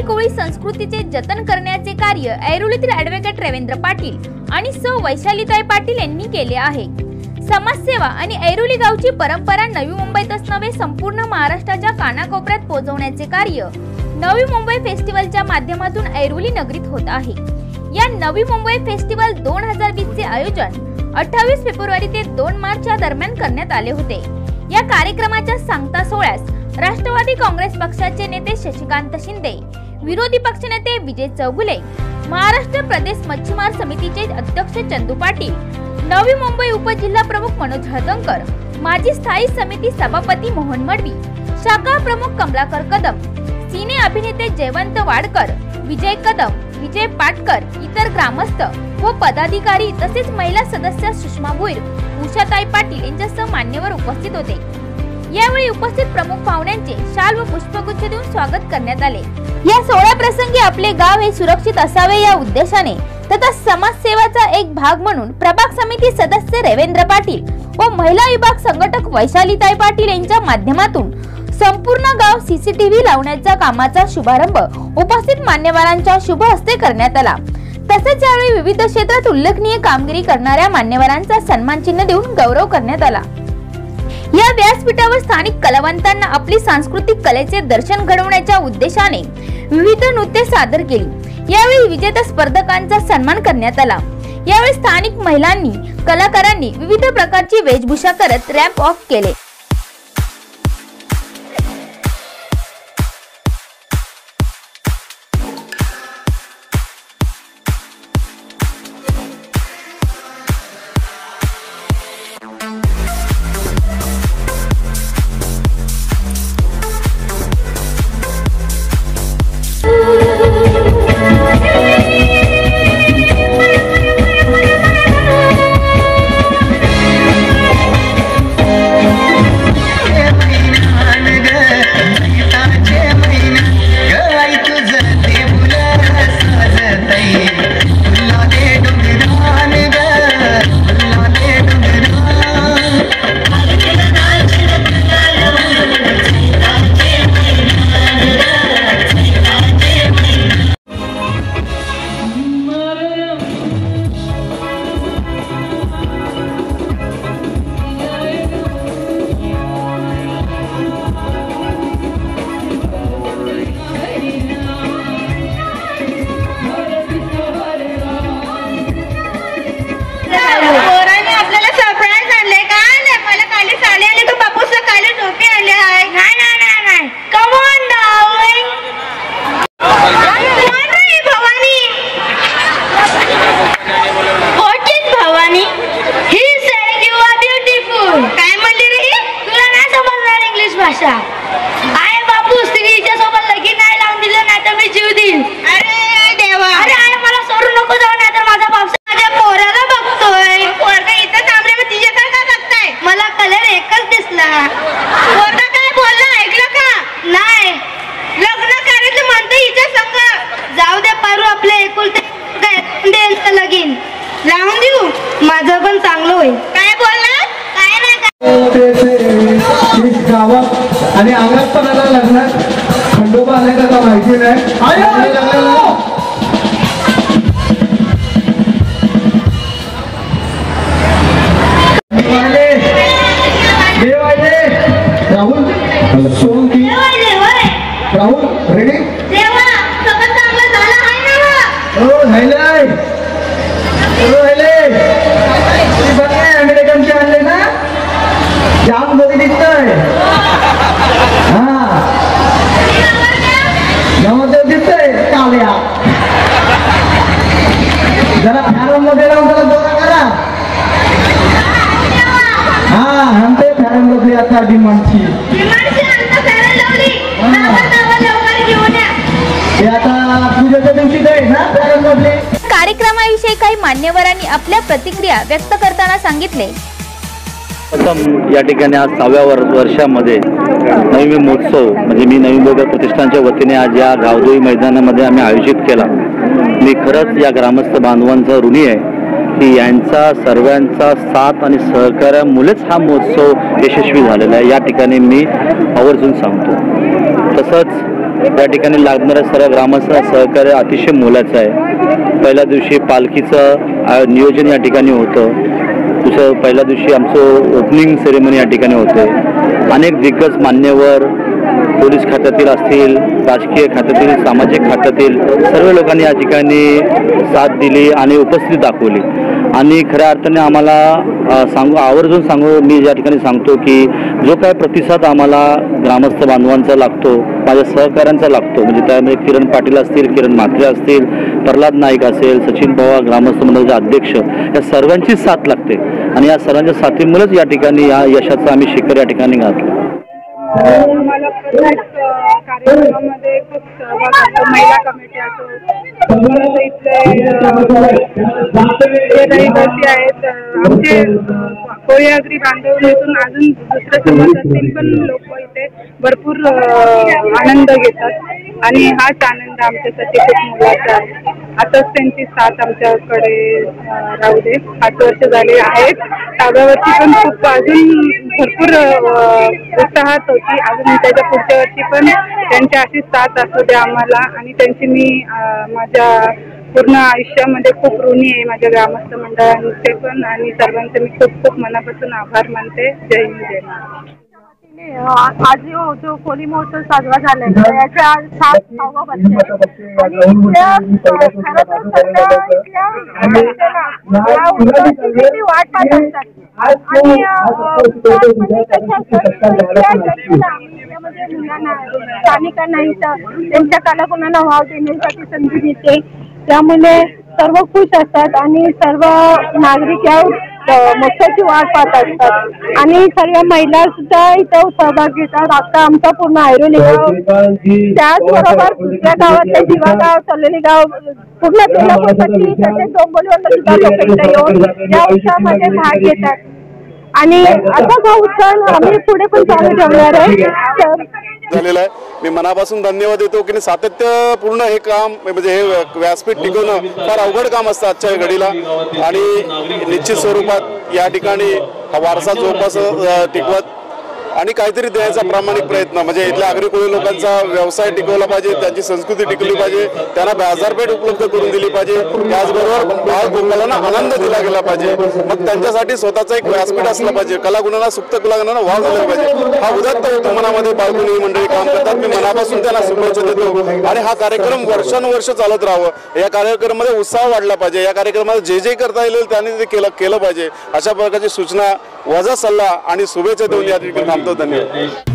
कोळी संस्कृतीचे जतन करण्याचे कार्य ऐरोलीतील ॲडव्होकेट रवींद्र पाटील आणि सौ वैशालीताई पाटील यांनी केले आहे। समाजसेवा आणि ऐरोली गावची परंपरा नवी मुंबईतच नव्हे संपूर्ण महाराष्ट्राच्या कानाकोपऱ्यात पोहोचवण्याचे कार्य नवी मुंबई फेस्टिवलच्या माध्यमातून ऐरोली नगरीत होत आहे। या नवी मुंबई फेस्टिवल 2020 चे आयोजन 28 फेब्रुवारी ते 2 मार्च या दरम्यान करण्यात आले होते। या कार्यक्रमाच्या सांगता सोहळ्यास राष्ट्रवादी काँग्रेस पक्षाचे नेते शशिकांत शिंदे, विरोधी पक्षनेते विजय चौगुले, महाराष्ट्र प्रदेश मच्छीमार समितीचे अध्यक्ष चंदू पाटील, नवी मुंबई उपजिल्हा प्रमुख मनोज हळदणकर, माजी स्थायी समिती सभापती मोहन मडवी, शाखा प्रमुख कमलाकर कदम, सिने अभिनेते जयवंत वाडकर, विजय कदम, विजय पाटकर, इतर ग्रामस्थ व पदाधिकारी तसेच महिला सदस्य सुषमा भोईर, उषाताई पाटील यांच्यासह मान्यवर उपस्थित होते। यावेळी उपस्थित प्रमुख पाहुण्यांचे शाल व पुष्पगुच्छ देऊन स्वागत करण्यात आले। या सोहळ्याप्रसंगी आपले गाव हे सुरक्षित असावे या उद्देशाने तथा समाजसेवाचा एक भाग म्हणून प्रभाग समिती सदस्य रवींद्र पाटील व महिला विभाग संघटक वैशालीताई पाटील यांच्या माध्यमातून संपूर्ण गाव सीसीटीव्ही लावण्याच्या कामाचा शुभारंभ उपस्थित मान्यवरांच्या शुभ हस्ते करण्यात आला। तसेच यावेळी विविध क्षेत्रात उल्लेखनीय कामगिरी करणाऱ्या मान्यवरांचा सन्मान चिन्ह देऊन गौरव करण्यात आला। या व्यासपीठावर स्थानिक कलावंतांना आपली सांस्कृतिक कलेचे दर्शन घडवण्याच्या उद्देशाने विविध नृत्ये सादर केली। यावेळी विजेत्या स्पर्धकांचा सन्मान करण्यात आला। यावेळी स्थानिक महिलांनी, कलाकारांनी विविध प्रकारची वेशभूषा करत रॅम्प वॉक केले। माझं पण चांगलं होईल। काय बोलला? काय नाही गावात आणि अंगात पण आता लग्नात खंडोबा आले का माहिती नाही। राहुल सोंगी राहुल रेडी अमेरिकनचे आणले ना जाम बरी दिसतंय। हा नवदेव दिसतंय काल्या जरा फॅरन मध्ये लावून त्याला दोरा करा। हा म्हणते फॅरन मध्ये आता डिमांडची आता पूजेच्या दिवशी जाईल ना फॅरन मध्ये। कार्यक्रमाविषयी काही मान्यवरांनी आपल्या प्रतिक्रिया व्यक्त करताना सांगितले। प्रथम या ठिकाणी आज 6व्या वर्षामध्ये नवी महोत्सव म्हणजे मी नवी मुंबई प्रतिष्ठानच्या वतीने आज या गावदेवी मैदानामध्ये आम्ही आयोजित केला। मी खरंच या ग्रामस्थ बांधवांचा ऋणी आहे की यांचा सर्वांचा साथ आणि सहकार्यामुळेच हा महोत्सव यशस्वी झालेला आहे। या ठिकाणी मी आवर्जून सांगतो। तसंच या ठिकाणी लागणाऱ्या सर्व ग्रामस्थांचं सहकार्य अतिशय मोलाचं आहे। पहिल्या दिवशी पालखीचं नियोजन या ठिकाणी होतं, पहिल्या दिवशी आमचं ओपनिंग सेरेमनी या ठिकाणी होते। अनेक दिग्गज मान्यवर पोलीस खात्यातील असतील, राजकीय खात्यातील, सामाजिक खात्यातील सर्व लोकांनी या ठिकाणी साथ दिली आणि उपस्थिती दाखवली आणि खऱ्या अर्थाने आम्हाला आवर्जून मी या ठिकाणी सांगतो की जो काय प्रतिसाद आम्हाला ग्रामस्थ बांधवांचा लागतो, माझ्या सहकाऱ्यांचा लागतो, म्हणजे त्यामध्ये किरण पाटील असतील, किरण म्हात्रे असतील, प्रल्हाद नाईक असेल, सचिन पवार ग्रामस्थ मंडळाचे अध्यक्ष, या सर्वांची साथ लागते आणि या सर्वांच्या साथीमुळेच या ठिकाणी या यशाचा आम्ही शिखर या ठिकाणी गाठलो। आम्हाला प्रत्येक कार्यक्रमामध्ये खूप सहभाग असतो। महिला कमिटी असो, इथले रहिवासी आहेत, आमचे कोळी बांधवनीतून अजून दुसरे समाज असतील पण लोक इथे भरपूर आनंद घेतात आणि हाच आनंद आमच्यासाठी खूप मोलाचा आहे। आताच त्यांची साथ आमच्याकडे राहू दे। 5 वर्ष झाले आहेत ताब्यावरती, पण खूप अजून भरपूर उत्साहात होती। अजून त्याच्या पुढच्या वर्षी पण त्यांची अशी साथ असू द्या आम्हाला आणि त्यांची मी माझ्या पूर्ण आयुष्यामध्ये खूप ऋणी आहे, माझ्या ग्रामस्थ मंडळांचे पण आणि सर्वांचे मी खूप खूप मनापासून आभार मानते। जय हिंद, जय महाराष्ट्र। आज जो कोली महोत्सव साजरा झाला आहे याच्या आज 7वा वर्ष आणि खरं तर सगळ्या वाट पाहत असतात आणि मुलांना स्थानिकांना इथं त्यांच्या कलागुणांना वाव देण्यासाठी संधी मिळते, त्यामुळे सर्व खुश असतात आणि सर्व नागरिक या मोक्षाची वाट पाहत असतात आणि सर्व महिला सुद्धा इथं सहभाग घेतात। आता आमचा पूर्ण ऐरोली गाव, त्याचबरोबर दुसऱ्या गावातले जीवा गाव, सलोली गाव, पूर्ण सोलापूरपट्टी तसेच डोंबिवलीवरून सुद्धा लोक इथं येऊन या उत्सवामध्ये भाग घेतात आणि असाच हा उत्सव आम्ही पुढे पण चालू ठेवणार आहे। झालेला आहे। मी मनापासून धन्यवाद देतो की सातत्यपूर्ण हे काम म्हणजे हे व्यासपीठ टिकवणं फार अवघड काम असतं आजच्या घडीला आणि निश्चित स्वरूपात या ठिकाणी हा वारसा जोपास टिकवत आणि काहीतरी देण्याचा प्रामाणिक प्रयत्न, म्हणजे इथल्या आगरी कोळी लोकांचा व्यवसाय टिकवला पाहिजे, त्यांची संस्कृती टिकवली पाहिजे, त्यांना बाजारपेठ उपलब्ध करून दिली पाहिजे, त्याचबरोबर बाळगोपालांना आनंद दिला गेला पाहिजे। मग त्यांच्यासाठी स्वतःचं एक व्यासपीठ असलं पाहिजे, कलागुणांना सुप्त कलागुणांना वाव दिला पाहिजे। हा उदात्त हेतू मनामध्ये बाळगून ही मंडळी काम करतात। मी मनापासून त्यांना शुभेच्छा देतो आणि हा कार्यक्रम वर्षानुवर्ष चालत राहावं, या कार्यक्रमामध्ये उत्साह वाढला पाहिजे, या कार्यक्रमात जे करता येईल त्यांनी ते केलं पाहिजे, अशा प्रकारची सूचना, वजा सल्ला आणि शुभेच्छा देऊन या ठिकाणी थांबतो। धन्यवाद।